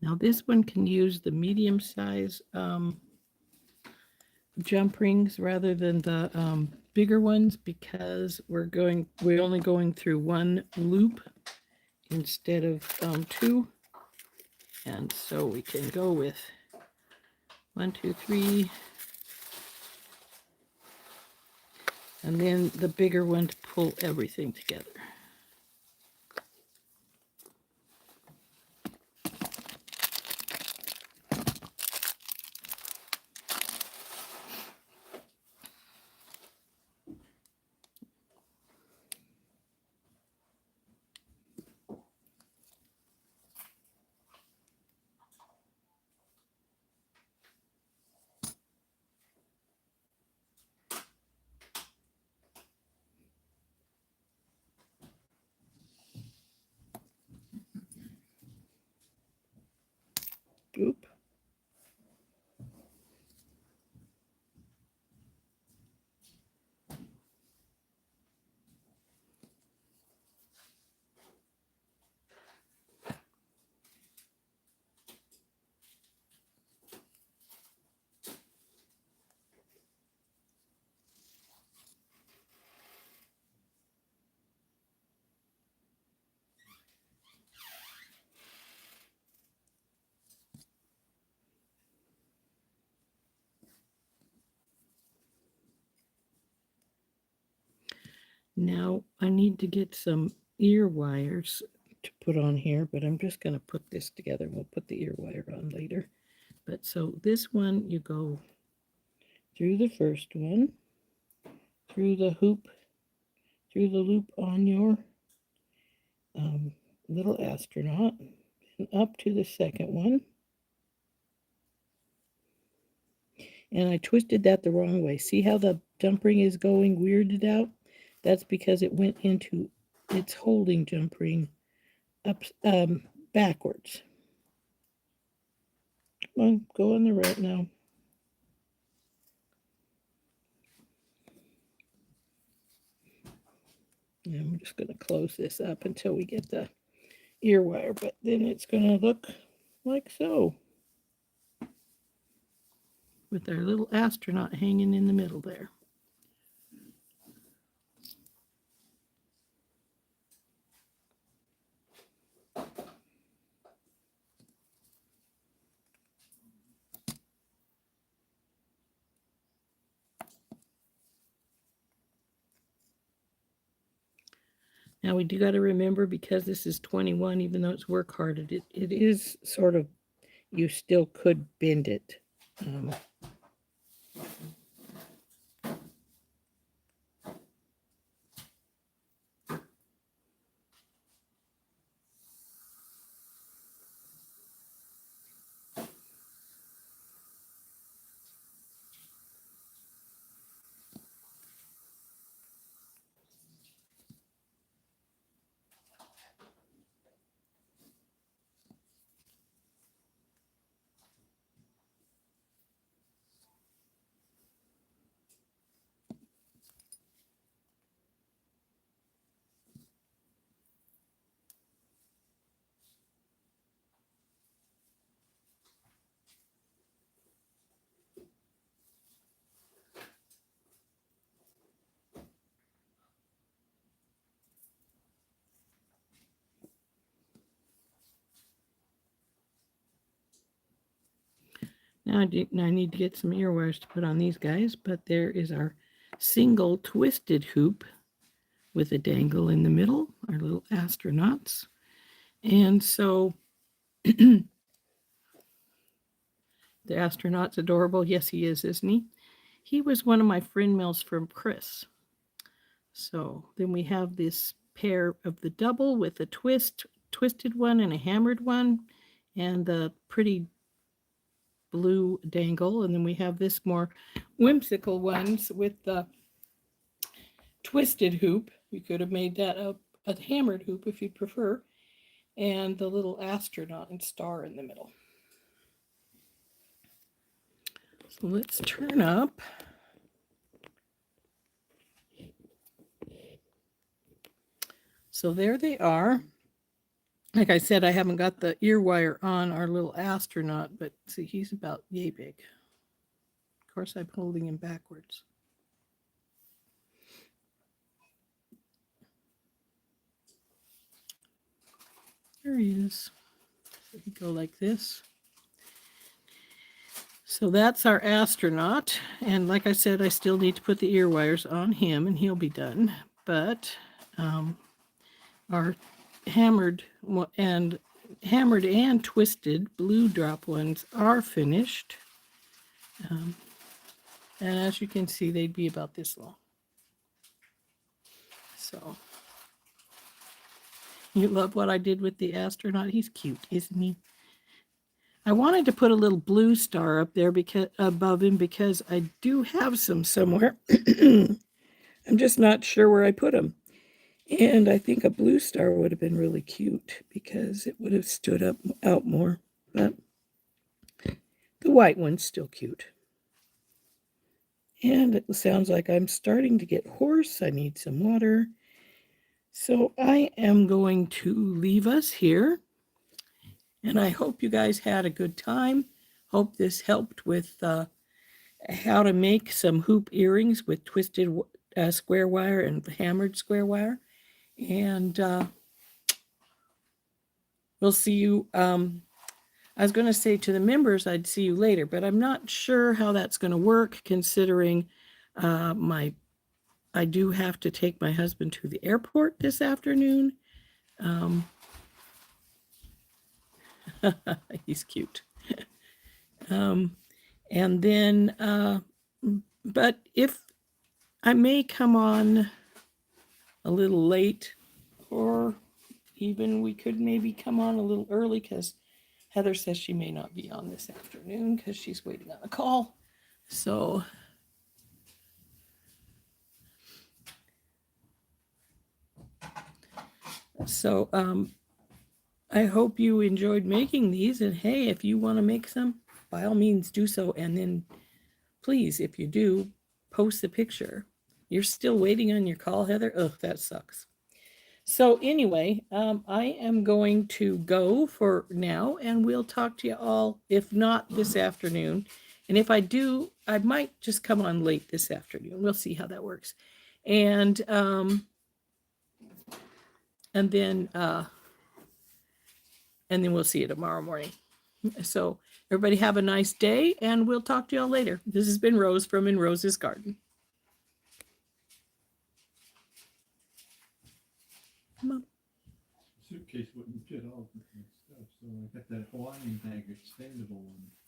Speaker 1: Now this one can use the medium size jump rings rather than the bigger ones because we're only going through one loop instead of two, and so we can go with 1, 2, 3, and then the bigger one to pull everything together. Oop. Now I need to get some ear wires to put on here, but I'm just going to put this together. We'll put the ear wire on later. But so this one, you go through the first one, through the hoop, through the loop on your little astronaut, and up to the second one. And I twisted that the wrong way. See how the jump ring is going weirded out? That's because it went into its holding jump ring up backwards. Come on, go on the right now. And I'm just going to close this up until we get the ear wire, but then it's going to look like so, with our little astronaut hanging in the middle there. Now we do got to remember, because this is 21, even though it's work hard, it is sort of, you still could bend it. Now I need to get some ear wires to put on these guys, but there is our single twisted hoop with a dangle in the middle, our little astronauts. And so the astronaut's adorable. Yes, he is, isn't he? He was one of my friend mails from Chris. So then we have this pair of the double with a twisted one and a hammered one, and the pretty blue dangle. And then we have this more whimsical ones with the twisted hoop. You could have made that a hammered hoop if you'd prefer, and the little astronaut and star in the middle. So let's turn up. So there they are. Like I said, I haven't got the ear wire on our little astronaut, but see, he's about yay big. Of course, I'm holding him backwards. There he is. So we go like this. So that's our astronaut. And like I said, I still need to put the ear wires on him and he'll be done. But our hammered and twisted blue drop ones are finished. And as you can see, they'd be about this long. So you love what I did with the astronaut? He's cute, isn't he? I wanted to put a little blue star up there because above him because I do have some somewhere. I'm just not sure where I put them. And I think a blue star would have been really cute because it would have stood out more. But the white one's still cute. And it sounds like I'm starting to get hoarse. I need some water. So I am going to leave us here. And I hope you guys had a good time. Hope this helped with how to make some hoop earrings with twisted square wire and hammered square wire. And we'll see you. I was going to say to the members, I'd see you later, but I'm not sure how that's going to work considering I do have to take my husband to the airport this afternoon. He's cute. And then, but if I may come on a little late, or even we could maybe come on a little early because Heather says she may not be on this afternoon because she's waiting on a call. So I hope you enjoyed making these, and hey, if you want to make some, by all means do so. And then please, if you do, post the picture. You're still waiting on your call, Heather? Ugh, that sucks. So anyway, I am going to go for now, and we'll talk to you all, if not this afternoon. And if I do, I might just come on late this afternoon. We'll see how that works. And then we'll see you tomorrow morning. So everybody have a nice day, and we'll talk to y'all later. This has been Rose from In Rose's Garden. Mom.
Speaker 2: Suitcase wouldn't fit all different stuff, so I got that Hawaiian bag, expandable one.